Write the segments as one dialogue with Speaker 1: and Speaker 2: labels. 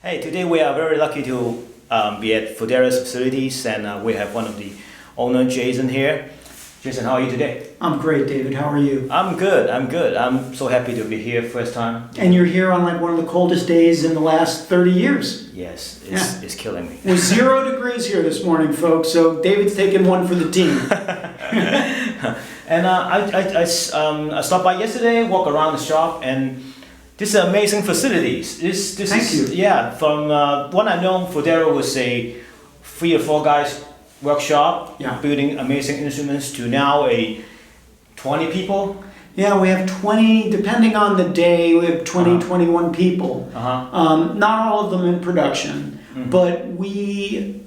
Speaker 1: Hey, today we are very lucky to be at Fodera's facilities, and we have one of the owner, Jason, here. Jason, how are you today?
Speaker 2: I'm great, David. How are you?
Speaker 1: I'm good. I'm so happy to be here first time.
Speaker 2: And you're here on like one of the coldest days in the last 30 years.
Speaker 1: Yes, it's killing me.
Speaker 2: It was 0 degrees here this morning, folks, so David's taking one for the team.
Speaker 1: And I stopped by yesterday, walked around the shop, and these are amazing facilities.
Speaker 2: Thank you.
Speaker 1: Yeah, from what I know, Fodera was a 3 or 4 guys workshop, building amazing instruments, to now a 20 people.
Speaker 2: Yeah, we have 20, depending on the day, we have 20, 21 people. Not all of them in production, but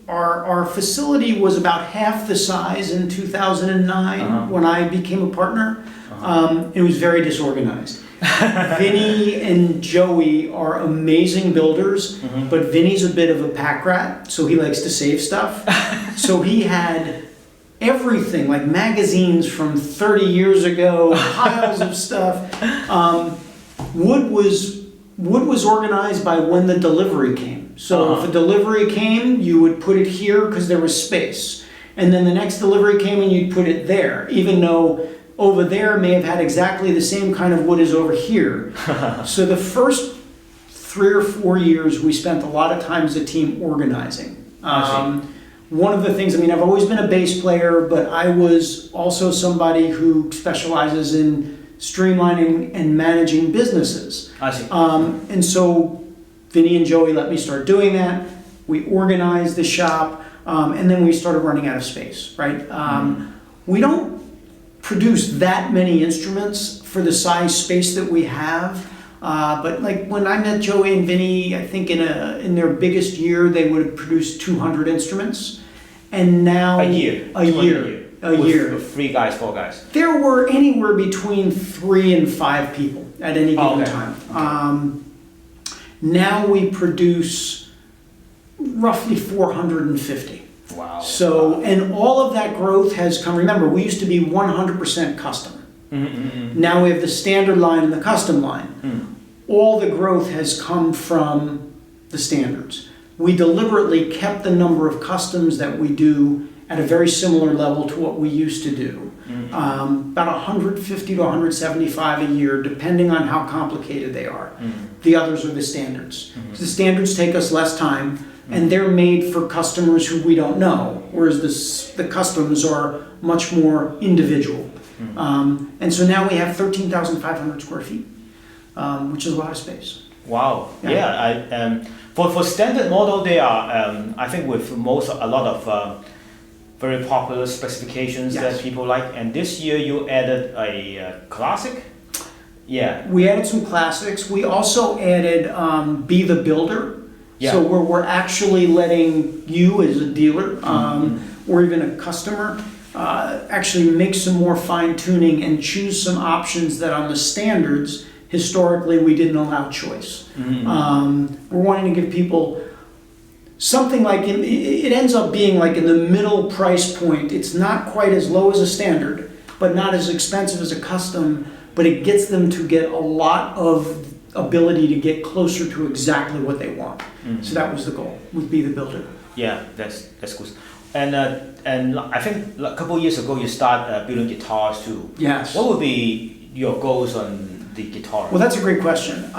Speaker 2: our facility was about half the size in 2009 when I became a partner. It was very disorganized. Vinny and Joey are amazing builders, but Vinny's a bit of a pack rat, so he likes to save stuff. So he had everything, like magazines from 30 years ago, piles of stuff. Wood was organized by when the delivery came. So if a delivery came, you would put it here because there was space. And then the next delivery came and you'd put it there, even though over there may have had exactly the same kind of wood as over here. So the first 3 or 4 years, we spent a lot of time as a team organizing. One of the things, I've always been a bass player, but I was also somebody who specializes in streamlining and managing businesses.
Speaker 1: I see.
Speaker 2: And so Vinny and Joey let me start doing that. We organized the shop, and then we started running out of space, right? We don't produce that many instruments for the size space that we have. But like when I met Joey and Vinny, I think in their biggest year, they would have produced 200 instruments. And now...
Speaker 1: A year. With 3 guys, 4 guys.
Speaker 2: There were anywhere between 3 and 5 people at any given time. Now we produce roughly 450.
Speaker 1: Wow.
Speaker 2: So, and all of that growth has come, remember, we used to be 100% custom. Now we have the standard line and the custom line. All the growth has come from the standards. We deliberately kept the number of customs that we do at a very similar level to what we used to do. About 150 to 175 a year, depending on how complicated they are. The others are the standards. So the standards take us less time, and they're made for customers who we don't know, whereas the customs are much more individual. And so now we have 13,500 square feet, which is a lot of space.
Speaker 1: Wow. Yeah. For standard model, they are, I think, with a lot of very popular specifications that people like. And this year you added a classic. Yeah. We
Speaker 2: added some classics. We also added Be the Builder. So we're actually letting you as a dealer or even a customer actually make some more fine tuning and choose some options that on the standards, historically, we didn't allow choice. We're wanting to give people something like, it ends up being like in the middle price point. It's not quite as low as a standard, but not as expensive as a custom, but it gets them to get a lot of ability to get closer to exactly what they want. So that was the goal, would Be the Builder.
Speaker 1: Yeah, that's good. And I think a couple of years ago you started building guitars too.
Speaker 2: Yes.
Speaker 1: What would be your goals on the guitar?
Speaker 2: Well, that's a great question.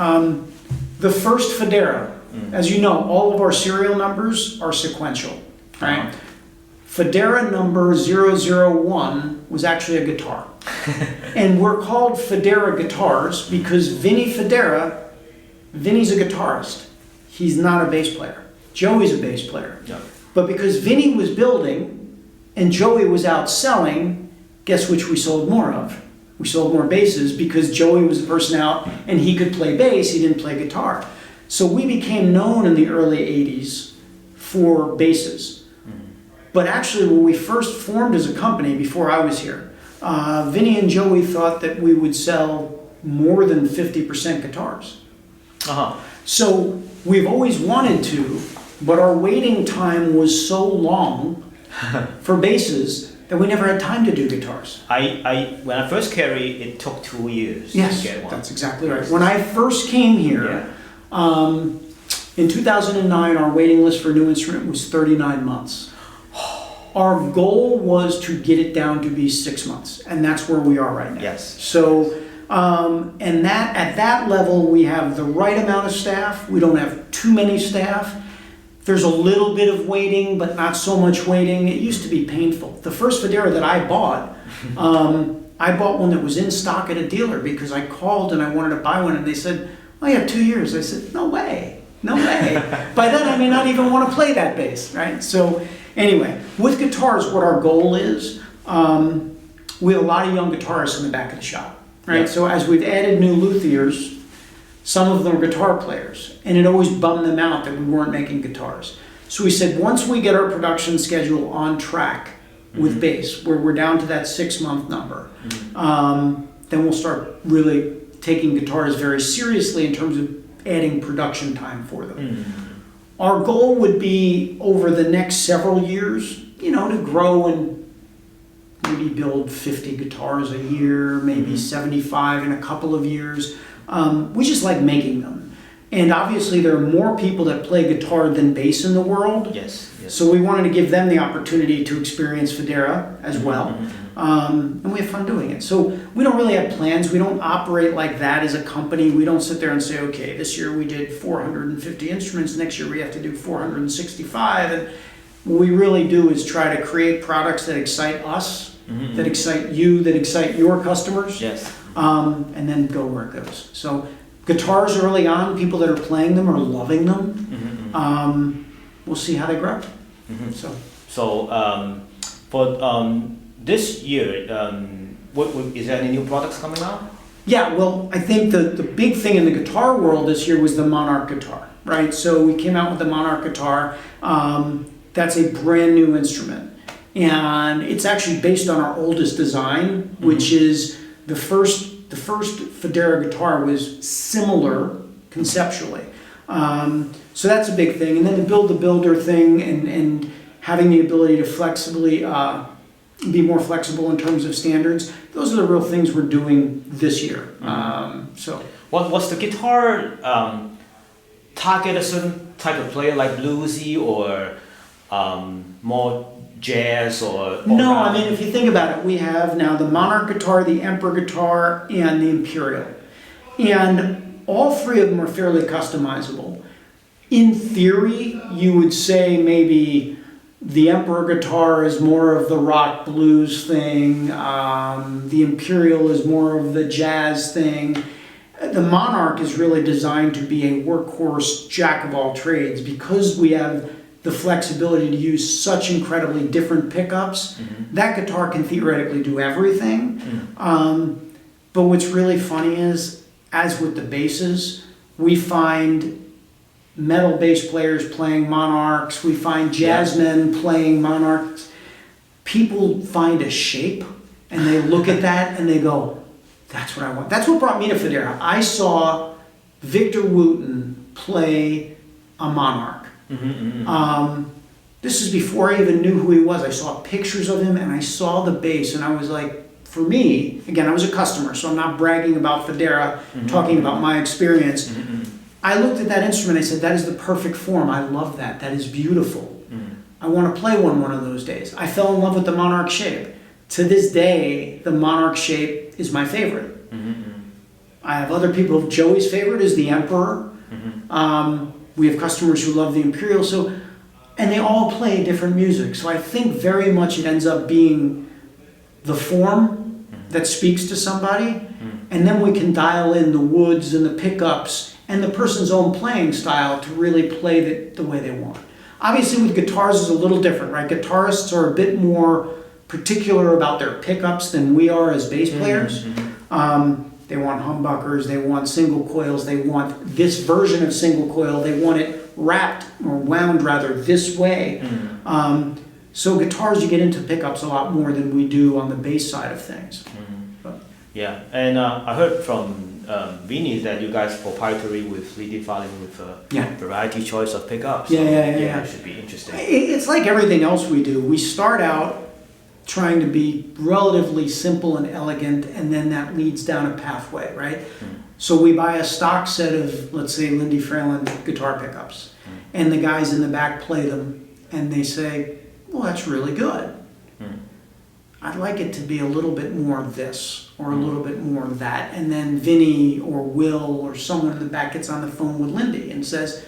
Speaker 2: The first Fodera, as you know, all of our serial numbers are sequential, right? Fodera number 001 was actually a guitar. And we're called Fodera guitars because Vinny's a guitarist. He's not a bass player. Joey's a bass player. Yeah. But because Vinny was building and Joey was out selling, guess which we sold more of? We sold more basses because Joey was the person out and he could play bass, he didn't play guitar. So we became known in the early 80s for basses. But actually when we first formed as a company, before I was here, Vinny and Joey thought that we would sell more than 50% guitars. So we've always wanted to, but our waiting time was so long for basses that we never had time to do guitars.
Speaker 1: When I first carried, it took 2 years to get one.
Speaker 2: That's exactly right. When I first came here, In 2009, our waiting list for a new instrument was 39 months. Our goal was to get it down to be 6 months, and that's where we are right now.
Speaker 1: Yes.
Speaker 2: So, and that at that level, we have the right amount of staff. We don't have too many staff. There's a little bit of waiting, but not so much waiting. It used to be painful. The first Fodera that I bought one that was in stock at a dealer because I called and I wanted to buy one, and they said, "Oh, you have 2 years." I said, "No way, no way." By then, I may not even want to play that bass, right? So, anyway, with guitars, what our goal is, we have a lot of young guitarists in the back of the shop, right?
Speaker 1: Yeah.
Speaker 2: So as we've added new luthiers, some of them are guitar players, and it always bummed them out that we weren't making guitars. So we said, once we get our production schedule on track with bass, where we're down to that 6-month number, then we'll start really taking guitars very seriously in terms of adding production time for them. Our goal would be over the next several years, to grow and maybe build 50 guitars a year, maybe 75 in a couple of years. We just like making them. And obviously there are more people that play guitar than bass in the world.
Speaker 1: Yes.
Speaker 2: So we wanted to give them the opportunity to experience Fodera as well. And we have fun doing it. So we don't really have plans. We don't operate like that as a company. We don't sit there and say, okay, this year we did 450 instruments. Next year we have to do 465. And what we really do is try to create products that excite us, that excite you, that excite your customers.
Speaker 1: Yes.
Speaker 2: And then go where it goes. So guitars early on, people that are playing them are loving them. We'll see how they grow.
Speaker 1: So for this year, is there any new products coming out?
Speaker 2: Yeah, well, I think the big thing in the guitar world this year was the Monarch guitar, right? So we came out with the Monarch guitar. That's a brand new instrument. And it's actually based on our oldest design, which is the first Fodera guitar was similar conceptually. So that's a big thing. And then the builder thing and having the ability to flexibly be more flexible in terms of standards. Those are the real things we're doing this year. So,
Speaker 1: was the guitar target a certain type of player, like bluesy or more jazz or
Speaker 2: no,
Speaker 1: rock?
Speaker 2: I mean, if you think about it, we have now the Monarch guitar, the Emperor guitar, and the Imperial. And all three of them are fairly customizable. In theory, you would say maybe the Emperor guitar is more of the rock blues thing, the Imperial is more of the jazz thing. The Monarch is really designed to be a workhorse jack of all trades because we have the flexibility to use such incredibly different pickups. That guitar can theoretically do everything. But what's really funny is, as with the basses, we find metal bass players playing Monarchs, we find jazzmen playing Monarchs. People find a shape and they look at that and they go, that's what I want. That's what brought me to Fodera. I saw Victor Wooten play a Monarch. This is before I even knew who he was. I saw pictures of him and I saw the bass and I was like, for me, again, I was a customer, so I'm not bragging about Fodera, talking about my experience. I looked at that instrument, I said, that is the perfect form. I love that. That is beautiful. I want to play one of those days. I fell in love with the Monarch shape. To this day, the Monarch shape is my favorite. I have other people. Joey's favorite is the Emperor. We have customers who love the Imperial. And they all play different music. So I think very much it ends up being the form that speaks to somebody. And then we can dial in the woods and the pickups and the person's own playing style to really play the way they want. Obviously with guitars it's a little different, right? Guitarists are a bit more particular about their pickups than we are as bass players. They want humbuckers, they want single coils, they want this version of single coil, they want it wrapped or wound rather this way. So guitars, you get into pickups a lot more than we do on the bass side of things.
Speaker 1: Yeah, and I heard from Vinny that you guys proprietary with 3D filing with variety choice of pickups.
Speaker 2: Yeah.
Speaker 1: It should be interesting.
Speaker 2: It's like everything else we do. We start out trying to be relatively simple and elegant, and then that leads down a pathway, right? So we buy a stock set of, let's say, Lindy Fralin guitar pickups, and the guys in the back play them, and they say, well, that's really good. I'd like it to be a little bit more of this, or a little bit more of that. And then Vinny or Will or someone in the back gets on the phone with Lindy and says,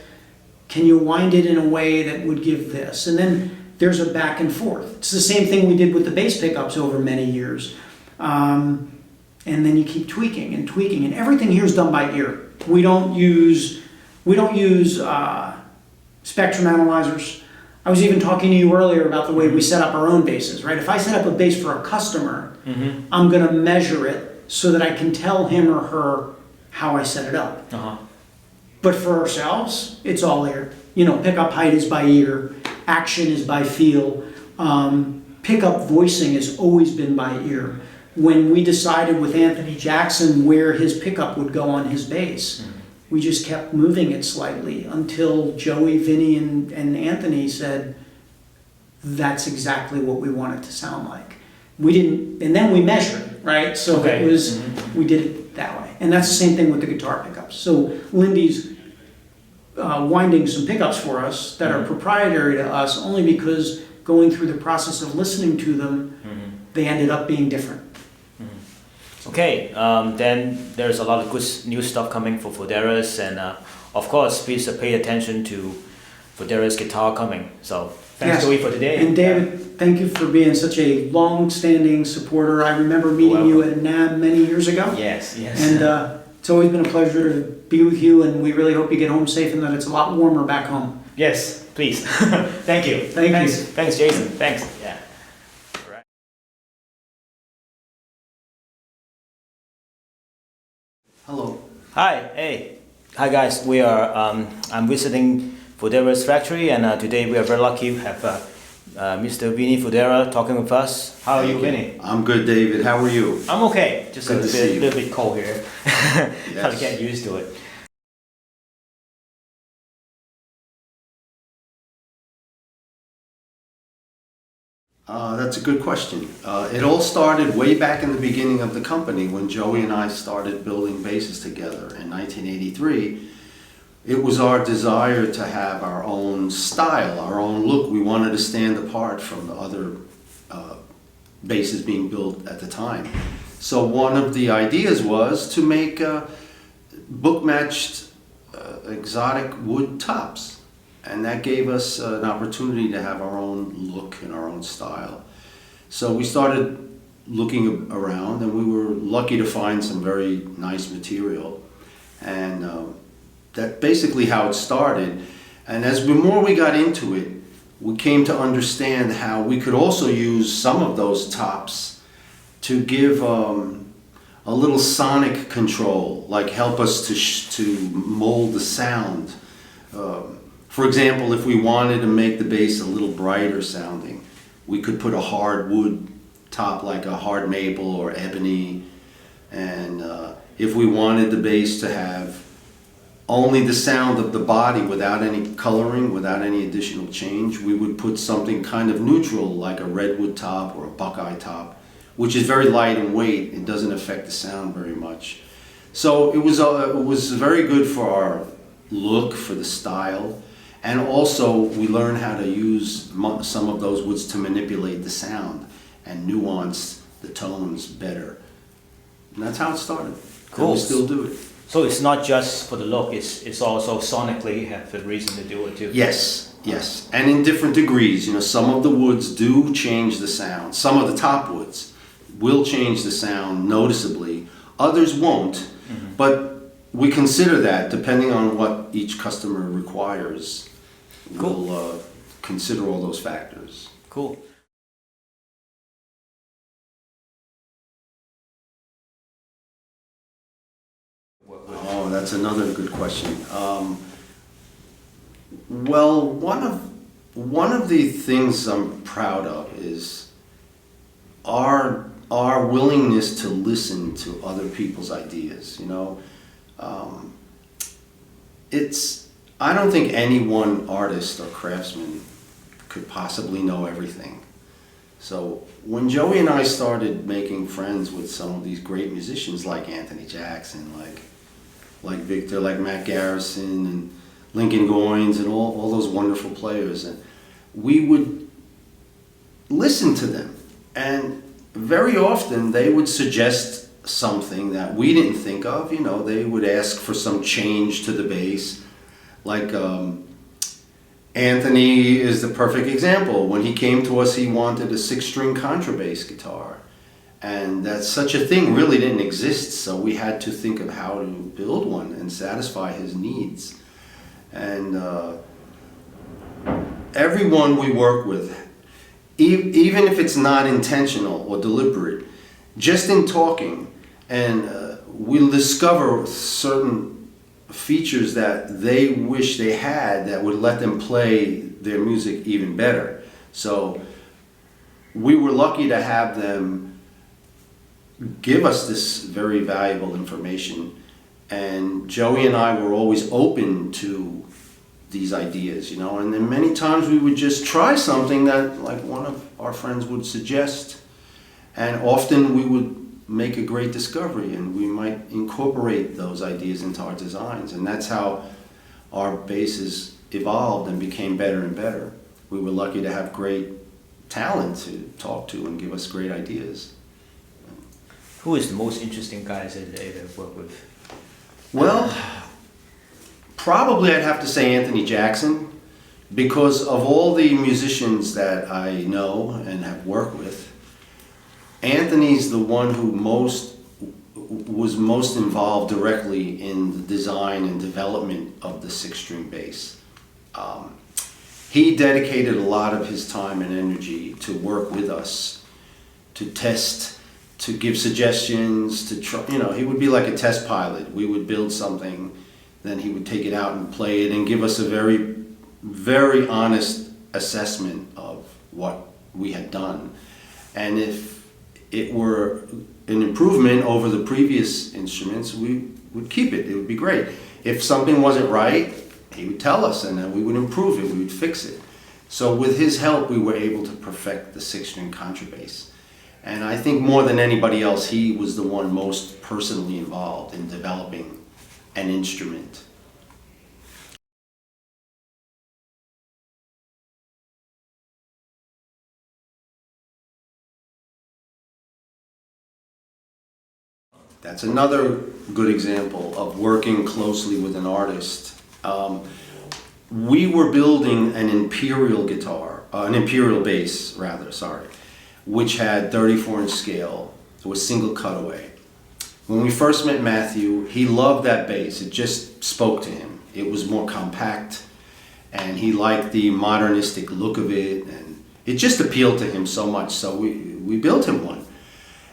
Speaker 2: can you wind it in a way that would give this? And then there's a back and forth. It's the same thing we did with the bass pickups over many years. And then you keep tweaking and tweaking, and everything here is done by ear. We don't use spectrum analyzers. I was even talking to you earlier about the way we set up our own basses, right? If I set up a bass for a customer, I'm going to measure it so that I can tell him or her how I set it up. But for ourselves, it's all ear. You know, pickup height is by ear, action is by feel. Pickup voicing has always been by ear. When we decided with Anthony Jackson where his pickup would go on his bass, we just kept moving it slightly until Joey, Vinny, and Anthony said, that's exactly what we want it to sound like. We didn't, and then we measured, right? So it was, we did it that way. And that's the same thing with the guitar pickups. So Lindy's winding some pickups for us that are proprietary to us only because going through the process of listening to them, they ended up being different.
Speaker 1: Okay, then there's a lot of good new stuff coming for Fodera's, and of course, please pay attention to Fodera's guitar coming. So thanks, Joey, for today.
Speaker 2: And David, thank you for being such a long-standing supporter. I remember meeting you at NAMM many years ago.
Speaker 1: Yes.
Speaker 2: And it's always been a pleasure to be with you, and we really hope you get home safe and that it's a lot warmer back home.
Speaker 1: Yes, please. Thank you. Thanks, Jason. Thanks. Yeah.
Speaker 3: Hello.
Speaker 1: Hi, guys. We are. I'm visiting Fodera's factory, and today we are very lucky to have Mr. Vinny Fodera talking with us. How are you, Vinny?
Speaker 3: I'm good, David. How are you?
Speaker 1: I'm okay. Just
Speaker 3: Good
Speaker 1: a
Speaker 3: to see you.
Speaker 1: little bit cold here. Trying to
Speaker 3: Yes.
Speaker 1: get used to it.
Speaker 3: That's a good question. It all started way back in the beginning of the company when Joey and I started building basses together in 1983. It was our desire to have our own style, our own look. We wanted to stand apart from the other basses being built at the time. So one of the ideas was to make book-matched exotic wood tops. And that gave us an opportunity to have our own look and our own style. So we started looking around, and we were lucky to find some very nice material. And that's basically how it started. And as more we got into it, we came to understand how we could also use some of those tops to give a little sonic control, like help us to mold the sound. For example, if we wanted to make the bass a little brighter sounding, we could put a hard wood top like a hard maple or ebony. And if we wanted the bass to have only the sound of the body without any coloring, without any additional change, we would put something kind of neutral like a redwood top or a buckeye top, which is very light in weight. It doesn't affect the sound very much. So it was very good for our look, for the style. And also, we learned how to use some of those woods to manipulate the sound and nuance the tones better. And that's how it started.
Speaker 1: Cool.
Speaker 3: And we still do it.
Speaker 1: So it's not just for the look, it's also sonically have a reason to do it too.
Speaker 3: Yes. And in different degrees. You know, some of the woods do change the sound. Some of the top woods will change the sound noticeably. Others won't. But we consider that depending on what each customer requires.
Speaker 1: Cool.
Speaker 3: We'll consider all those factors.
Speaker 1: Cool.
Speaker 3: Oh, that's another good question. Well, one of the things I'm proud of is our willingness to listen to other people's ideas. You know, I don't think any one artist or craftsman could possibly know everything. So when Joey and I started making friends with some of these great musicians like Anthony Jackson, like Victor, like Matt Garrison and Lincoln Goines and all those wonderful players, and we would listen to them, and very often they would suggest something that we didn't think of. You know, they would ask for some change to the bass, like Anthony is the perfect example. When he came to us, he wanted a 6-string contrabass guitar, and that such a thing really didn't exist, so we had to think of how to build one and satisfy his needs. And everyone we work with, even if it's not intentional or deliberate, just in talking, and we'll discover certain features that they wish they had that would let them play their music even better. So we were lucky to have them give us this very valuable information, and Joey and I were always open to these ideas, you know, and then many times we would just try something that like one of our friends would suggest, and often we would make a great discovery and we might incorporate those ideas into our designs, and that's how our basses evolved and became better and better. We were lucky to have great talent to talk to and give us great ideas.
Speaker 1: Who is the most interesting guys that they work with?
Speaker 3: Well, probably I'd have to say Anthony Jackson, because of all the musicians that I know and have worked with, Anthony's the one who was most involved directly in the design and development of the 6-string bass. He dedicated a lot of his time and energy to work with us, to test, to give suggestions, to try, you know, he would be like a test pilot. We would build something, then he would take it out and play it and give us a very, very honest assessment of what we had done. And if it were an improvement over the previous instruments, we would keep it. It would be great. If something wasn't right, he would tell us, and then we would improve it, we would fix it. So with his help, we were able to perfect the 6-string contrabass. And I think more than anybody else, he was the one most personally involved in developing an instrument. That's another good example of working closely with an artist. We were building an imperial bass, which had 34-inch scale. It was single cutaway. When we first met Matthew, he loved that bass. It just spoke to him. It was more compact, and he liked the modernistic look of it, and it just appealed to him so much, so we built him one.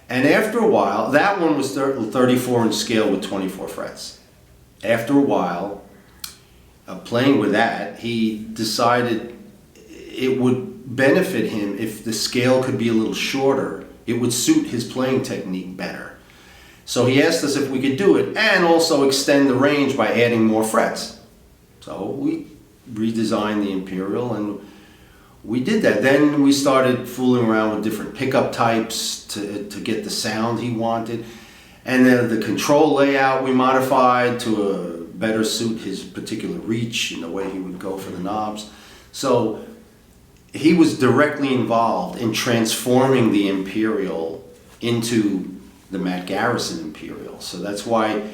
Speaker 3: And after a while, that one was 34-inch scale with 24 frets. After a while, playing with that, he decided it would benefit him if the scale could be a little shorter. It would suit his playing technique better. So he asked us if we could do it and also extend the range by adding more frets. So we redesigned the Imperial and we did that. Then we started fooling around with different pickup types to get the sound he wanted. And then the control layout we modified to better suit his particular reach and the way he would go for the knobs. So he was directly involved in transforming the Imperial into the Matt Garrison Imperial. So that's why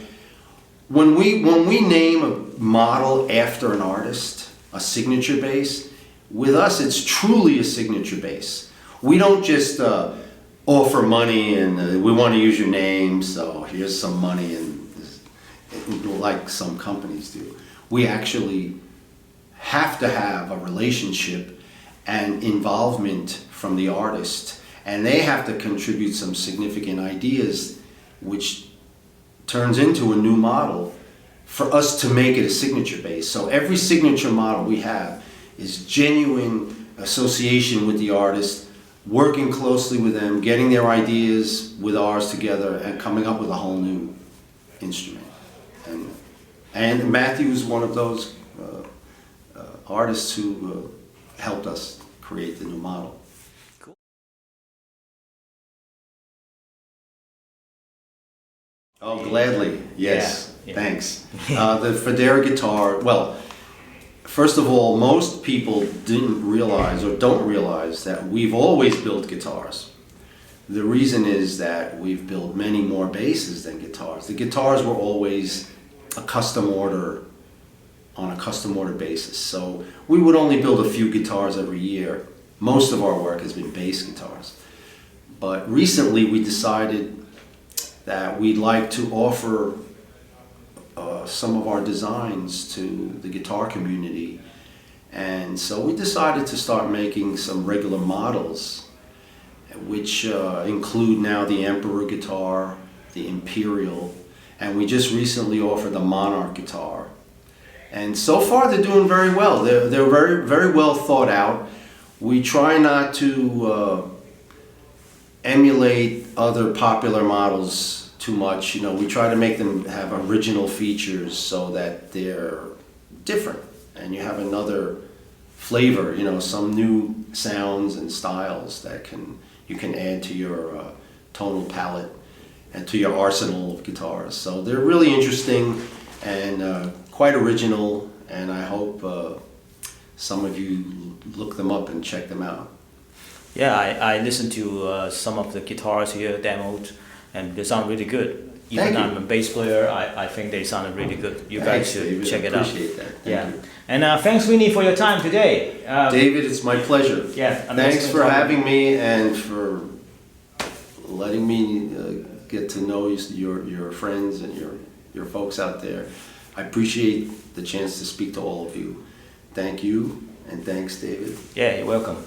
Speaker 3: when we name a model after an artist, a signature bass, with us it's truly a signature bass. We don't just offer money and we want to use your name, so here's some money, and like some companies do. We actually have to have a relationship and involvement from the artist, and they have to contribute some significant ideas, which turns into a new model for us to make it a signature bass. So every signature model we have is genuine association with the artist, working closely with them, getting their ideas with ours together, and coming up with a whole new instrument. And Matthew is one of those artists who helped us create the new model. Oh, gladly, yes,
Speaker 1: Yeah.
Speaker 3: thanks. The Fodera guitar, well, first of all, most people didn't realize or don't realize that we've always built guitars. The reason is that we've built many more basses than guitars. The guitars were always a custom order on a custom order basis. So we would only build a few guitars every year. Most of our work has been bass guitars. But recently we decided that we'd like to offer some of our designs to the guitar community. And so we decided to start making some regular models, which include now the Emperor guitar, the Imperial, and we just recently offered the Monarch guitar. And so far they're doing very well. They're very, very well thought out. We try not to emulate other popular models too much. You know, we try to make them have original features so that they're different and you have another flavor, you know, some new sounds and styles that you can add to your tonal palette and to your arsenal of guitars. So they're really interesting and quite original, and I hope some of you look them up and check them out.
Speaker 1: Yeah, I listened to some of the guitars here demoed, and they sound really good. Even I'm a bass player, I think they sounded really good. You guys should
Speaker 3: David.
Speaker 1: check it out.
Speaker 3: Appreciate that.
Speaker 1: Thank you. And thanks, Vinny, for your time today.
Speaker 3: David, it's my pleasure.
Speaker 1: Yeah,
Speaker 3: Thanks for having me and for letting me get to know your friends and your folks out there. I appreciate the chance to speak to all of you. Thank you, and thanks, David.
Speaker 1: Yeah, you're welcome.